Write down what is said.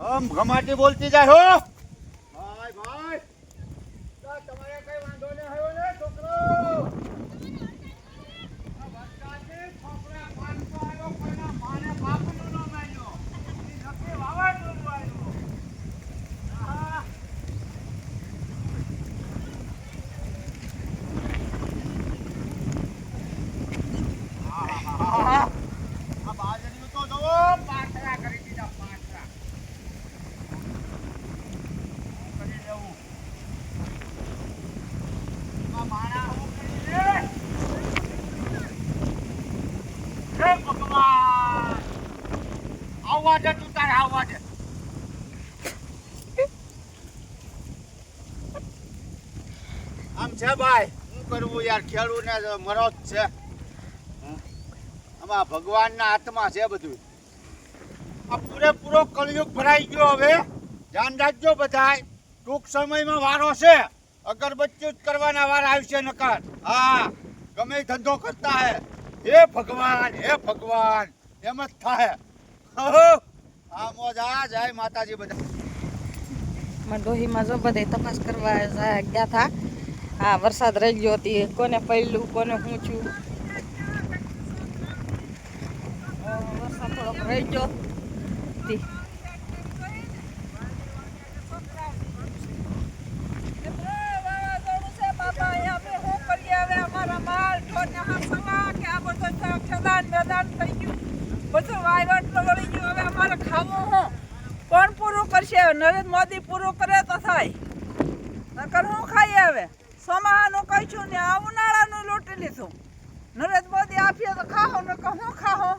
આમ ઘમાટી બોલતી જાય હો ભાઈ ભાઈ તમારે કઈ વાંધો ન આવ્યો ને છોકરો આ વરસાદે છોકરા પાનસો આવ્યો કોઈના માને બાપનો ન માન્યો ઈ નક્કી વાવાઝોડું આવ્યું આ બાજરીઓ તો જુઓ પાથરા કરી દીધા પાથરા કરી લેવું આ માણા હું કરી લે હે ભગવાન આવવા દે તું તારે આવવા દે આમ છે ભાઈ શું કરવું યાર ખેડૂને મરો જ છે આમાં ભગવાનના હાથમાં છે બધું આ પૂરેપૂરો કળિયુગ ભરાઈ ગયો હવે ધ્યાન રાખજો બધાય ટૂંક સમયમાં વારો છે અગરબત્તી જ કરવાના વાર આવશે નકર હા ગમે ઈ ધંધો કરતા હે ભગવાન એમ જ થાય આ મોજ આ જય માતાજી બધા ડોહીમાં જો બધે તપાસ કરવા ગયા હતા. હા વરસાદ રહી ગયો હતી કોને પડ્યું કોને હું છું વરસાદ થોડોક રહી ગયો હતી. બધું વાયવટ વળી ગયું હવે અમારે ખાવું હું કોણ પૂરું કરશે નરેન્દ્ર મોદી પૂરું કરે તો થાય નકર હું ખાઈએ હવે સોમાહાનું કહીશું ને આ ઉનાળાનું લૂંટી લીધું નરેન્દ્ર મોદી આપીએ તો ખાઓ નકર હું ખાઓ